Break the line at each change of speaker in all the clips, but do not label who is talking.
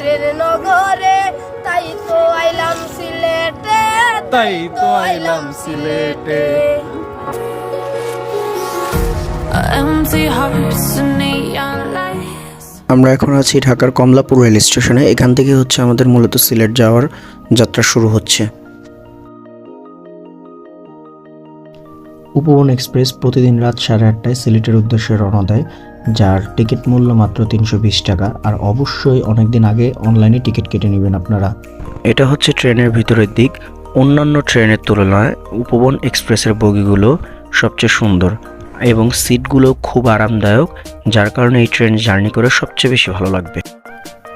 পাহাড়ের নগরে, তাই তো আইলাম সিলেটে,
তাই তো আইলাম সিলেটে।
Empty hearts and neon lights.
আমরা এখন আছি ঢাকার কমলাপুর রেল স্টেশনে। এখান থেকে হচ্ছে আমাদের মূলত সিলেট যাওয়ার যাত্রা শুরু হচ্ছে। উপবন এক্সপ্রেস প্রতিদিন রাত 8:30টায় সিলেটের উদ্দেশ্যে রওনা দেয়, যার টিকিট মূল্য মাত্র 320 টাকা। আর অবশ্যই অনেকদিন আগে অনলাইনে টিকিট কেটে নেবেন আপনারা। এটা হচ্ছে ট্রেনের ভিতরের দিক। অন্যান্য ট্রেনের তুলনায় উপবন এক্সপ্রেসের বগিগুলো সবচেয়ে সুন্দর এবং সিটগুলো খুব আরামদায়ক, যার কারণে এই ট্রেন জার্নি করে সবচেয়ে বেশি ভালো লাগবে।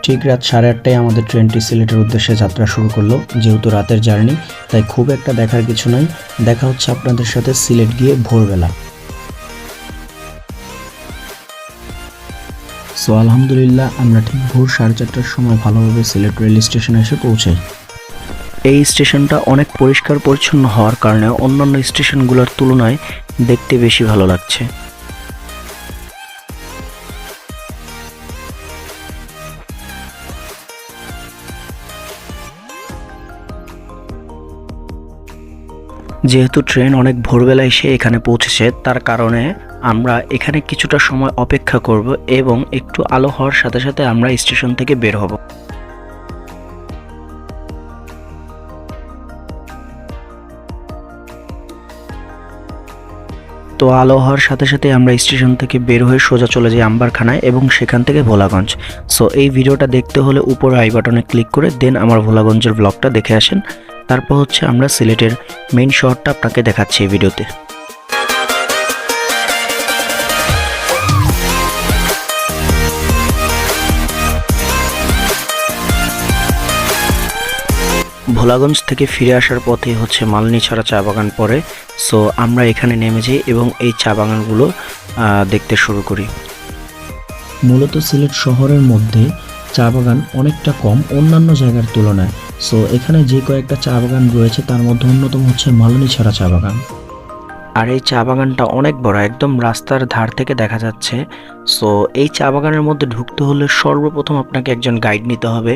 ঠিক রাত 8:30টায় আমাদের ট্রেনটি সিলেটের উদ্দেশ্যে যাত্রা শুরু করলো। যেহেতু রাতের জার্নি, তাই খুব একটা দেখার কিছু নাই। দেখা হচ্ছে আপনাদের সাথে সিলেট গিয়ে ভোরবেলা। সো আলহামদুলিল্লাহ, আমরা ঠিক ভোর 4:30টার সময় ভালোভাবে সিলেট রেল স্টেশনে এসে পৌঁছাই। এই স্টেশনটা অনেক পরিষ্কার পরিচ্ছন্ন হওয়ার কারণে অন্যান্য স্টেশনগুলোর তুলনায় দেখতে বেশি ভালো লাগছে। যেহেতু ট্রেন অনেক ভোরবেলা এসে এখানে পৌঁছেছে, তার কারণে আমরা এখানে কিছুটা সময় অপেক্ষা করব এবং একটু আলো হওয়ার সাথে সাথে আমরা স্টেশন থেকে বের হব। তো আলো হওয়ার সাথে সাথে আমরা স্টেশন থেকে বের হয়ে সোজা চলে যাই আম্বারখানায় এবং সেখান থেকে ভোলাগঞ্জ। সো এই ভিডিওটা দেখতে হলে উপরে আই বাটনে ক্লিক করে দেন আমার ভোলাগঞ্জের ব্লগটা দেখে আসেন। তারপর হচ্ছে আমরা সিলেটের মেইন শহরটা আপনাকে দেখাচ্ছি এই ভিডিওতে। ভোলাগঞ্জ থেকে ফিরে আসার পথে হচ্ছে মালনীছড়া চা বাগান পড়ে। সো আমরা এখানে নেমে যাই এবং এই চা বাগানগুলো দেখতে শুরু করি। মূলত সিলেট শহরের মধ্যে চা বাগান অনেকটা কম অন্যান্য জায়গার তুলনায়। সো এখানে যে কয়েকটা চা বাগান রয়েছে তার মধ্যে অন্যতম হচ্ছে মালনীছড়া চা বাগান। আর এই চা বাগানটা অনেক বড়, একদম রাস্তার ধার থেকে দেখা যাচ্ছে। সো এই চা বাগানের মধ্যে ঢুকতে হলে সর্বপ্রথম আপনাকে একজন গাইড নিতে হবে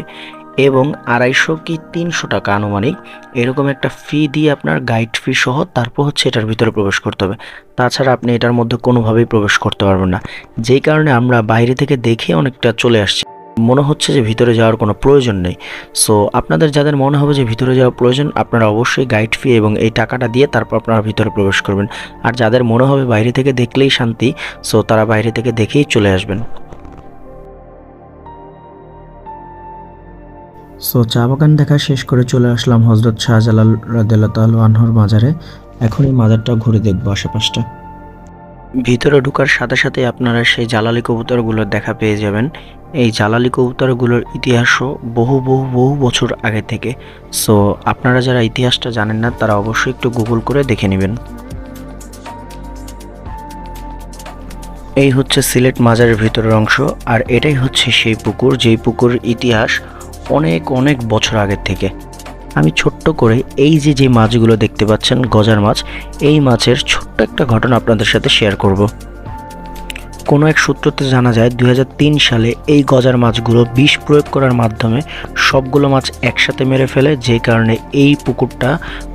এবং 250 কি 300 টাকা আনুমানিক এরকম একটা ফি দিয়ে আপনার গাইড ফি সহ তারপর হচ্ছে এটার ভিতরে প্রবেশ করতে হবে। তাছাড়া আপনি এটার মধ্যে কোনোভাবেই প্রবেশ করতে পারবেন না। যেই কারণে আমরা বাইরে থেকে দেখে অনেকটা চলে আসছি, মনে হচ্ছে যে ভিতরে যাওয়ার কোনো প্রয়োজন নেই। সো আপনাদের যাদের মনে হবে যে ভিতরে যাওয়ার প্রয়োজন, আপনারা অবশ্যই গাইড ফি এবং এই টাকাটা দিয়ে তারপর আপনারা ভিতরে প্রবেশ করবেন। আর যাদের মনে হবে বাইরে থেকে দেখলেই শান্তি, সো তারা বাইরে থেকে দেখেই চলে আসবেন। সো চা বাগান দেখা শেষ করে চলে আসলাম হযরত শাহজালাল রাদিয়াল্লাহু তাআলা আনহুর মাজারে। এখন এই মাজারটা ঘুরে দেখবো আশেপাশটা। ভিতরে ঢোকার সাথে সাথে আপনারা সেই জালালি কবুতরগুলোর দেখা পেয়ে যাবেন। এই জালালি কবুতরগুলোর ইতিহাসও বহু বহু বহু বছর আগে থেকে। সো আপনারা যারা ইতিহাসটা জানেন না তারা অবশ্যই একটু গুগল করে দেখে নেবেন। এই হচ্ছে সিলেট মাজারের ভিতরের অংশ, আর এটাই হচ্ছে সেই পুকুর, যেই পুকুরের ইতিহাস অনেক অনেক বছর আগের থেকে। আমি ছোট্ট করে এই যে মাছগুলো দেখতে পাচ্ছেন, গজার মাছ, এই মাছের ছোট্ট একটা ঘটনা আপনাদের সাথে শেয়ার করব। কোনো এক সূত্রতে জানা যায় 2003 সালে এই গজার মাছগুলো বিষ প্রয়োগ করার মাধ্যমে সবগুলো মাছ একসাথে মেরে ফেলে, যে কারণে এই পুকুরটা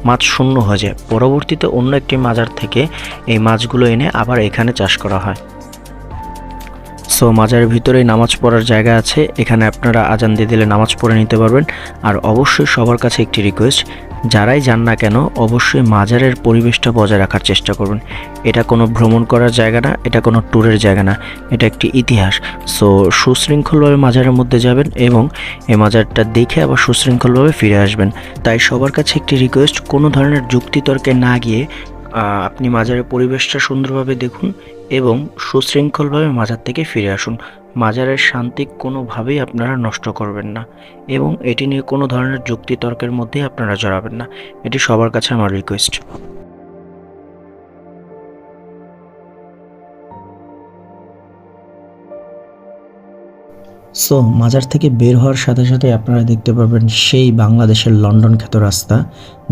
মাছ শূন্য হয়ে যায়। পরবর্তীতে অন্য একটি মাজার থেকে এই মাছগুলো এনে আবার এখানে চাষ করা হয়। সো মাজারের ভিতরেই নামাজ পড়ার জায়গা আছে, এখানে আপনারা আজান দিয়ে দিলে নামাজ পড়ে নিতে পারবেন। আর অবশ্যই সবার কাছে একটি রিকোয়েস্ট, যারাই যান না কেন অবশ্যই মাজারের পরিবেশটা বজায় রাখার চেষ্টা করবেন। এটা কোনো ভ্রমণ করার জায়গা না, এটা কোনো ট্যুরের জায়গা না, এটা একটি ইতিহাস। সো সুশৃঙ্খলভাবে মাজারের মধ্যে যাবেন এবং এই মাজারটা দেখে আবার সুশৃঙ্খলভাবে ফিরে আসবেন। তাই সবার কাছে একটি রিকোয়েস্ট, কোনো ধরনের যুক্তিতর্কে না গিয়ে আপনি মাজারের পরিবেশটা সুন্দরভাবে দেখুন এবং সুশৃঙ্খলভাবে মাজার থেকে ফিরে আসুন। মাজারের শান্তি কোনোভাবেই আপনারা নষ্ট করবেন না এবং এটি নিয়ে কোনো ধরনের যুক্তিতর্কের মধ্যে আপনারা জড়াবেন না। এটি সবার কাছে আমার রিকোয়েস্ট। সো মাজার থেকে বের হওয়ার সাথে সাথে আপনারা দেখতে পাবেন সেই বাংলাদেশের লন্ডন খ্যাত রাস্তা,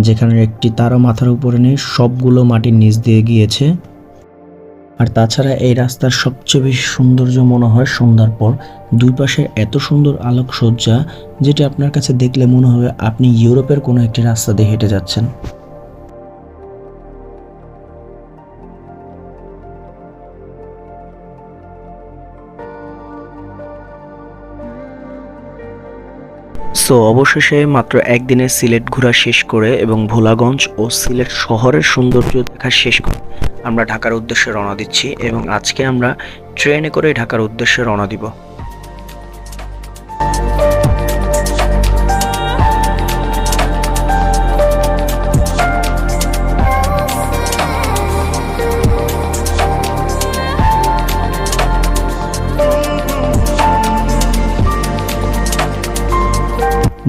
যেখানে একটি তারও মাথার উপরে নেই, সবগুলো মাটির নিচ দিয়ে গিয়েছে। আর তাছাড়া এই রাস্তার সবচেয়ে বেশি সৌন্দর্য মনে হয় সন্ধ্যার পর। দুই পাশে এত সুন্দর আলোকসজ্জা, যেটা আপনার কাছে দেখলে মনে হবে আপনি ইউরোপের কোনো একটি রাস্তা দিয়ে হেঁটে যাচ্ছেন। সো অবশেষে মাত্র একদিনে সিলেট ঘোরা শেষ করে এবং ভোলাগঞ্জ ও সিলেট শহরের সৌন্দর্য দেখা শেষ করে আমরা ঢাকার উদ্দেশ্যে রওনা দিচ্ছি এবং আজকে আমরা ট্রেনে করে ঢাকার উদ্দেশ্যে রওনা দিব।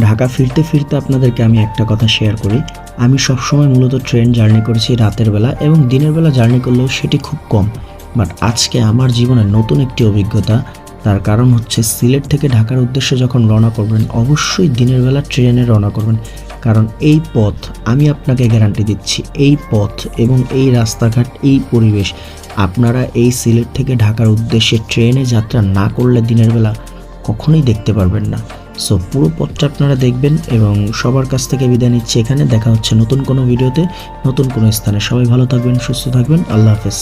ঢাকা ফিরতে ফিরতে আপনাদেরকে আমি একটা কথা শেয়ার করি। আমি সবসময় মূলত ট্রেন জার্নি করেছি রাতের বেলা এবং দিনের বেলা জার্নি করলেও সেটি খুব কম। বাট আজকে আমার জীবনের নতুন একটি অভিজ্ঞতা। তার কারণ হচ্ছে সিলেট থেকে ঢাকার উদ্দেশ্যে যখন রওনা করবেন অবশ্যই দিনের বেলা ট্রেনে রওনা করবেন। কারণ এই পথ, আমি আপনাকে গ্যারান্টি দিচ্ছি, এই পথ এবং এই রাস্তাঘাট, এই পরিবেশ আপনারা এই সিলেট থেকে ঢাকার উদ্দেশ্যে ট্রেনে যাত্রা না করলে দিনের বেলা কখনোই দেখতে পারবেন না। সো পুরো পথটা আপনারা দেখবেন এবং সবার কাছ থেকে বিদায় নিচ্ছি। এখানে দেখা হচ্ছে নতুন কোনো ভিডিওতে, নতুন কোনো স্থানে। সবাই ভালো থাকবেন, সুস্থ থাকবেন। আল্লাহ হাফেজ।